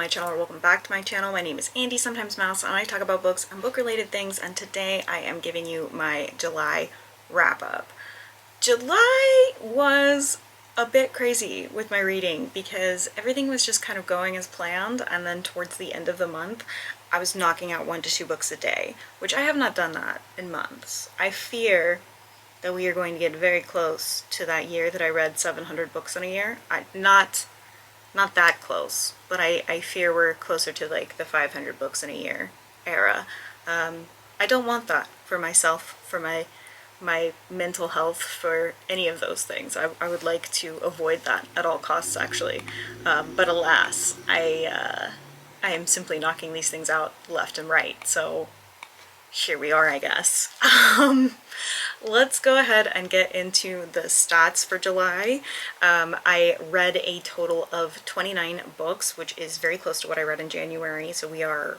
my channel, or welcome back to my channel. My name is Andy, sometimes Mouse, and I talk about books and book-related things, and today I am giving you my July wrap-up. July was a bit crazy with my reading because everything was just kind of going as planned, and then towards the end of the month I was knocking out 1 to 2 books a day, which I have not done that in months. I fear that we are going to get very close to that year that I read 700 books in a year. Not that close, but I fear we're closer to like the 500 books in a year era. I don't want that for myself, for my mental health, for any of those things. I would like to avoid that at all costs, actually. But alas, I am simply knocking these things out left and right, so here we are, I guess. Let's go ahead and get into the stats for July. I read a total of 29 books, which is very close to what I read in January, so we are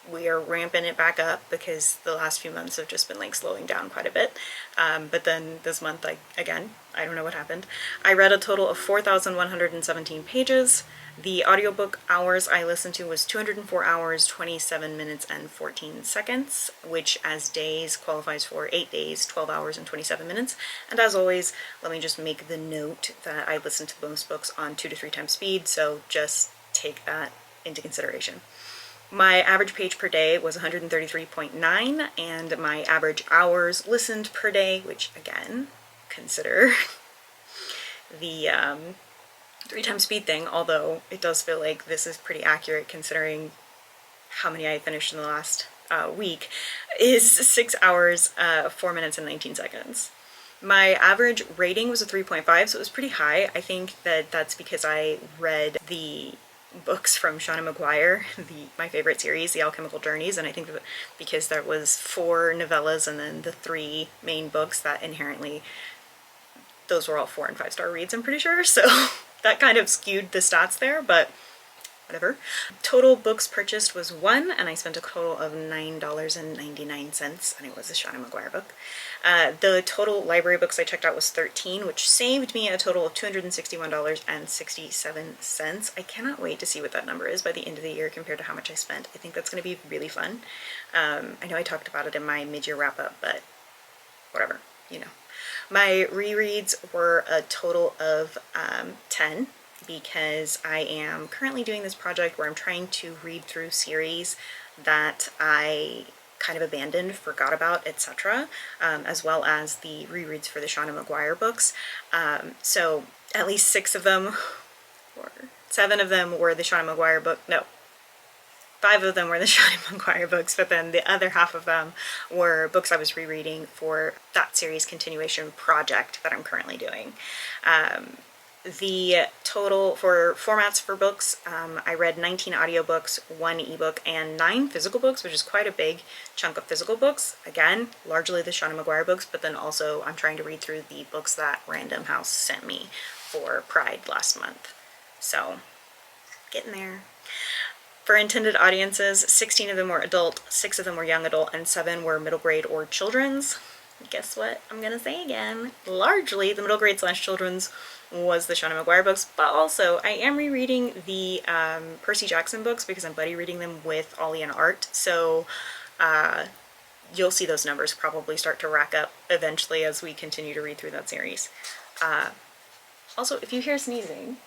ramping it back up because the last few months have just been like slowing down quite a bit. But then this month, I don't know what happened. I read a total of 4,117 pages. The audiobook hours I listened to was 204 hours, 27 minutes, and 14 seconds, which as days qualifies for 8 days, 12 hours, and 27 minutes. And as always, let me just make the note that I listen to most books on 2 to 3 times speed, so just take that into consideration. My average page per day was 133.9, and my average hours listened per day, which again, consider the 3 times speed thing, although it does feel like this is pretty accurate considering how many I finished in the last week, is 6 hours, 4 minutes, and 19 seconds. My average rating was a 3.5, so it was pretty high. I think that that's because I read the books from Seanan McGuire, my favorite series, The Alchemical Journeys, and I think that because there was 4 novellas and then the 3 main books, that inherently, those were all 4 and 5 star reads, I'm pretty sure, so that kind of skewed the stats there, but whatever. Total books purchased was 1, and I spent a total of $9.99, and it was a Seanan McGuire book. The total library books I checked out was 13, which saved me a total of $261.67. I cannot wait to see what that number is by the end of the year compared to how much I spent. I think that's going to be really fun. I know I talked about it in my mid-year wrap-up, but whatever, you know. My rereads were a total of 10, because I am currently doing this project where I'm trying to read through series that I kind of abandoned, forgot about, etc., as well as the rereads for the Seanan McGuire books. So at least 6 of them, or 7 of them were the Seanan McGuire book, no, 5 of them were the Seanan McGuire books, but then the other half of them were books I was rereading for that series continuation project that I'm currently doing. The total for formats for books, I read 19 audiobooks, 1 ebook, and 9 physical books, which is quite a big chunk of physical books. Again, largely the Seanan McGuire books, but then also I'm trying to read through the books that Random House sent me for Pride last month. So, getting there. For intended audiences, 16 of them were adult, 6 of them were young adult, and 7 were middle grade or children's. Guess what I'm gonna say again? Largely the middle grade / children's was the Seanan McGuire books, but also I am rereading the Percy Jackson books because I'm buddy reading them with Ollie and Art, so you'll see those numbers probably start to rack up eventually as we continue to read through that series. Also, if you hear sneezing,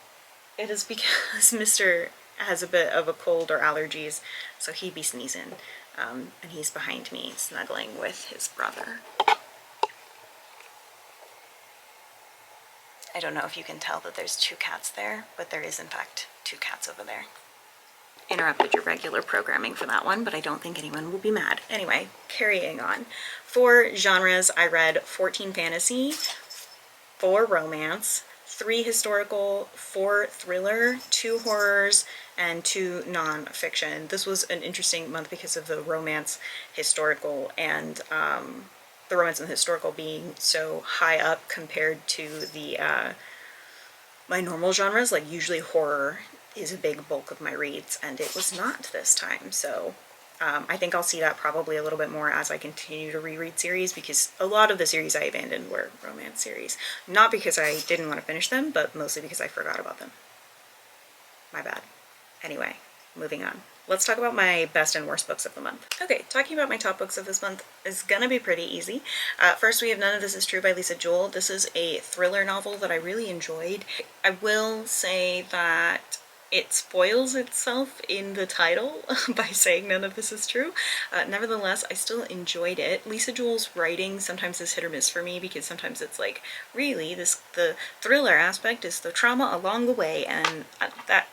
it is because Mr. has a bit of a cold or allergies, so he'd be sneezing, and he's behind me snuggling with his brother. I don't know if you can tell that there's 2 cats there, but there is in fact 2 cats over there. Interrupted your regular programming for that one, but I don't think anyone will be mad. Anyway, carrying on. For genres, I read 14 fantasy, 4 romance, 3 historical, 4 thriller, 2 horrors, and 2 non-fiction. This was an interesting month because of the romance, historical, and the romance and the historical being so high up compared to the my normal genres. Like usually horror is a big bulk of my reads, and it was not this time. So I think I'll see that probably a little bit more as I continue to reread series, because a lot of the series I abandoned were romance series. Not because I didn't want to finish them, but mostly because I forgot about them. My bad. Anyway, moving on. Let's talk about my best and worst books of the month. Okay, talking about my top books of this month is gonna be pretty easy. First, we have None of This Is True by Lisa Jewell. This is a thriller novel that I really enjoyed. I will say that it spoils itself in the title by saying none of this is true. Nevertheless, I still enjoyed it. Lisa Jewell's writing sometimes is hit or miss for me, because sometimes it's like, really, the thriller aspect is the trauma along the way, and that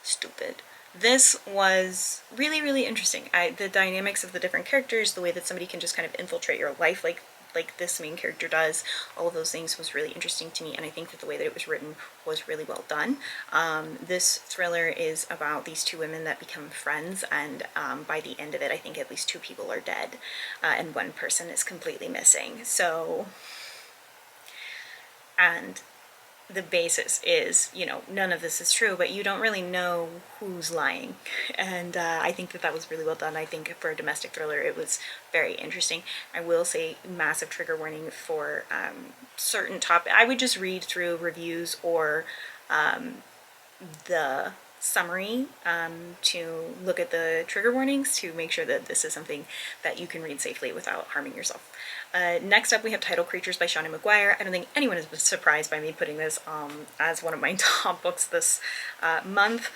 stupid. This was really, really interesting. The dynamics of the different characters, the way that somebody can just kind of infiltrate your life like this main character does, all of those things was really interesting to me, and I think that the way that it was written was really well done. This thriller is about these two women that become friends, and by the end of it, I think at least two people are dead, and one person is completely missing. So, and the basis is, you know, none of this is true, but you don't really know who's lying. And I think that that was really well done. I think for a domestic thriller, it was very interesting. I will say, massive trigger warning for certain topics. I would just read through reviews or the summary to look at the trigger warnings to make sure that this is something that you can read safely without harming yourself. Next up, we have Tidal Creatures by Shawnee McGuire. I don't think anyone is surprised by me putting this as one of my top books this month.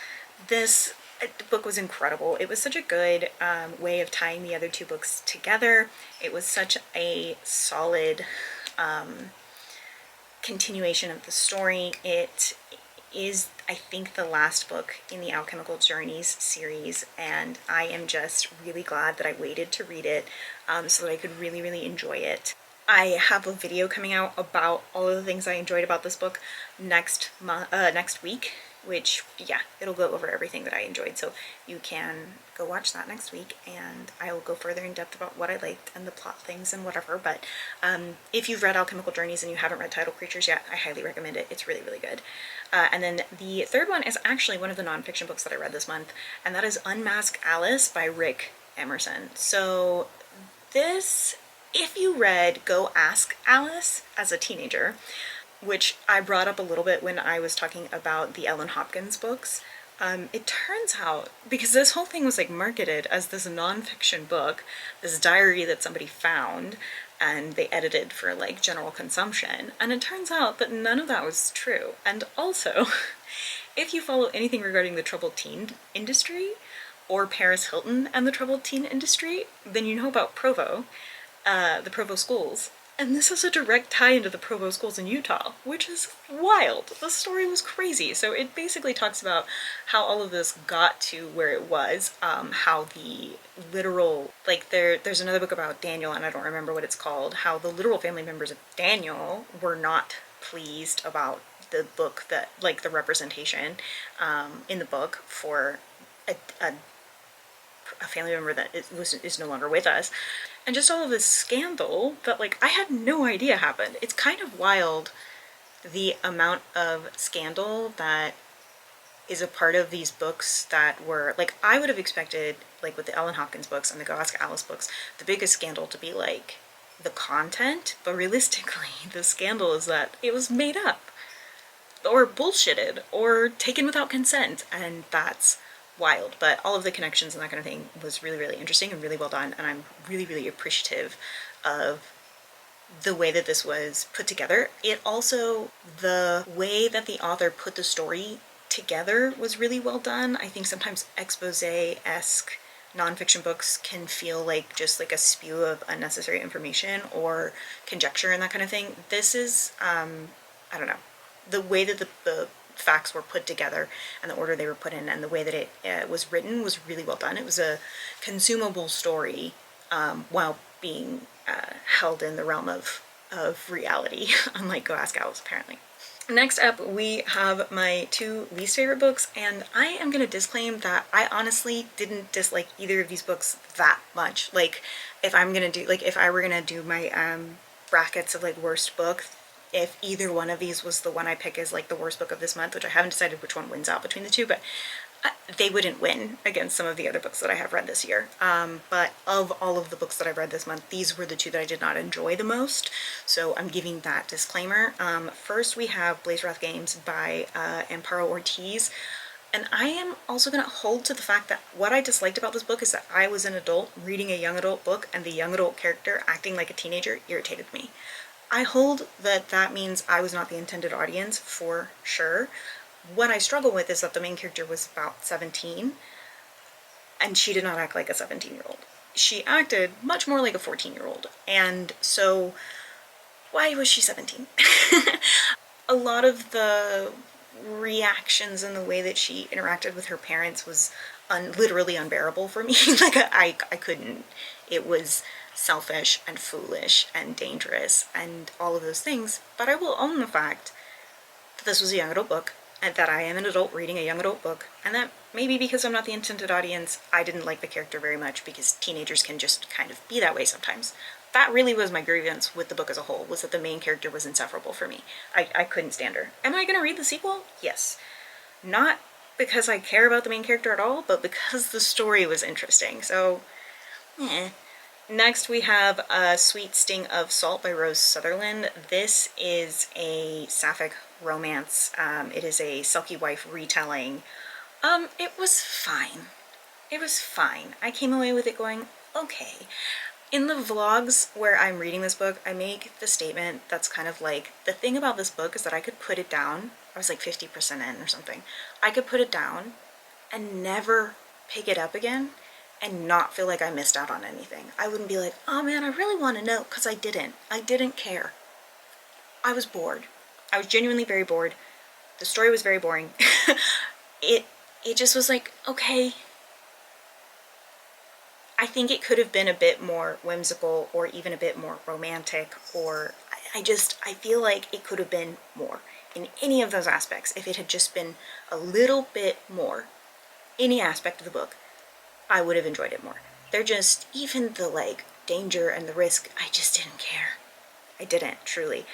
This book was incredible. It was such a good way of tying the other two books together. It was such a solid continuation of the story. It is, I think, the last book in the Alchemical Journeys series, and I am just really glad that I waited to read it so that I could really, really enjoy it. I have a video coming out about all of the things I enjoyed about this book next week, which, yeah, it'll go over everything that I enjoyed, so you can go watch that next week, and I will go further in depth about what I liked and the plot things and whatever. But if you've read Alchemical Journeys and you haven't read Tidal Creatures yet, I highly recommend it. It's really, really good. And then the third one is actually one of the nonfiction books that I read this month, and that is Unmask Alice by Rick Emerson. So this, if you read Go Ask Alice as a teenager, which I brought up a little bit when I was talking about the Ellen Hopkins books, it turns out, because this whole thing was like marketed as this nonfiction book, this diary that somebody found and they edited for like general consumption, and it turns out that none of that was true. And also, if you follow anything regarding the troubled teen industry or Paris Hilton and the troubled teen industry, then you know about Provo, the Provo schools. And this is a direct tie into the Provo schools in Utah, which is wild. The story was crazy. So it basically talks about how all of this got to where it was, how the literal, like there's another book about Daniel, and I don't remember what it's called, how the literal family members of Daniel were not pleased about the book, that, like, the representation in the book for a family member that is no longer with us. And just all of this scandal that, like, I had no idea happened. It's kind of wild, the amount of scandal that is a part of these books that were, like, I would have expected, like with the Ellen Hopkins books and the Go Ask Alice books, the biggest scandal to be, like, the content, but realistically, the scandal is that it was made up, or bullshitted, or taken without consent, and that's wild. But all of the connections and that kind of thing was really, really interesting and really well done, and I'm really, really appreciative of the way that this was put together. It also, the way that the author put the story together was really well done. I think sometimes expose-esque nonfiction books can feel like just like a spew of unnecessary information or conjecture and that kind of thing. This is, I don't know, the way that the facts were put together and the order they were put in and the way that it was written was really well done. It was a consumable story while being held in the realm of reality, unlike Go Ask Alice, apparently. Next up, we have my two least favorite books, and I am going to disclaim that I honestly didn't dislike either of these books that much. Like, if I'm going to do, like, if I were going to do my brackets of, like, worst book, if either one of these was the one I pick as, like, the worst book of this month, which I haven't decided which one wins out between the two, but they wouldn't win against some of the other books that I have read this year. But of all of the books that I've read this month, these were the two that I did not enjoy the most, so I'm giving that disclaimer. First, we have Blaze Wrath Games by Amparo Ortiz. And I am also going to hold to the fact that what I disliked about this book is that I was an adult reading a young adult book and the young adult character acting like a teenager irritated me. I hold that that means I was not the intended audience for sure. What I struggle with is that the main character was about 17 and she did not act like a 17-year-old. She acted much more like a 14-year-old. And so why was she 17? A lot of the reactions and the way that she interacted with her parents was literally unbearable for me. Like I couldn't. It was selfish and foolish and dangerous and all of those things. But I will own the fact that this was a young adult book and that I am an adult reading a young adult book, and that maybe because I'm not the intended audience, I didn't like the character very much because teenagers can just kind of be that way sometimes. That really was my grievance with the book as a whole, was that the main character was insufferable for me. I couldn't stand her. Am I gonna read the sequel? Yes. Not because I care about the main character at all, but because the story was interesting, so Next we have A Sweet Sting of Salt by Rose Sutherland. This is a sapphic romance. It is a sulky wife retelling. It was fine. It was fine. I came away with it going, okay. In the vlogs where I'm reading this book, I make the statement that's kind of like, the thing about this book is that I could put it down. I was like 50% in or something. I could put it down and never pick it up again and not feel like I missed out on anything. I wouldn't be like, oh man, I really want to know, because I didn't. I didn't care. I was bored. I was genuinely very bored. The story was very boring. It just was like, okay. I think it could have been a bit more whimsical or even a bit more romantic, or I feel like it could have been more in any of those aspects. If it had just been a little bit more, any aspect of the book, I would have enjoyed it more. They're just, even the like danger and the risk, I just didn't care. I didn't, truly,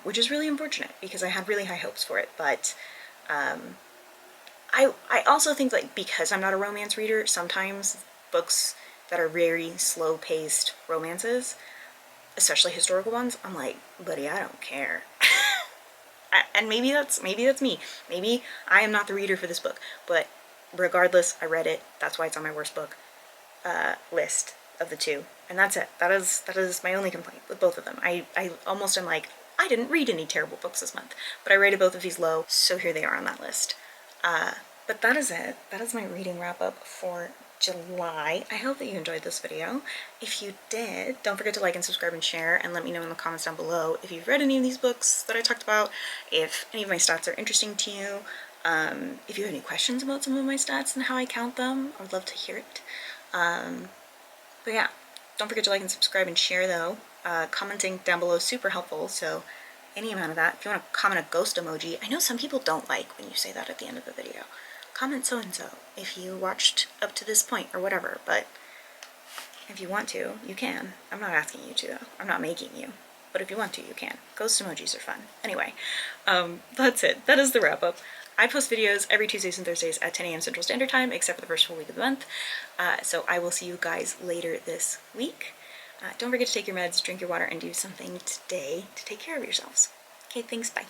which is really unfortunate because I had really high hopes for it. But I also think, like, because I'm not a romance reader, sometimes books that are very slow-paced romances, especially historical ones, I'm like, buddy, I don't care. And maybe that's me. Maybe I am not the reader for this book, but regardless, I read it. That's why it's on my worst book list of the two, and that's it. That is my only complaint with both of them. I almost am like, I didn't read any terrible books this month, but I rated both of these low, so here they are on that list. But that is it. That is my reading wrap up for July. I hope that you enjoyed this video. If you did, don't forget to like and subscribe and share, and let me know in the comments down below if you've read any of these books that I talked about, if any of my stats are interesting to you, if you have any questions about some of my stats and how I count them. I would love to hear it. But yeah, don't forget to like and subscribe and share though. Commenting down below is super helpful, so any amount of that. If you want to comment a ghost emoji, I know some people don't like when you say that at the end of the video. Comment so-and-so if you watched up to this point or whatever, but if you want to, you can. I'm not asking you to, though. I'm not making you. But if you want to, you can. Ghost emojis are fun. Anyway, that's it. That is the wrap-up. I post videos every Tuesdays and Thursdays at 10 a.m. Central Standard Time, except for the first full week of the month. So I will see you guys later this week. Don't forget to take your meds, drink your water, and do something today to take care of yourselves. Okay, thanks, bye.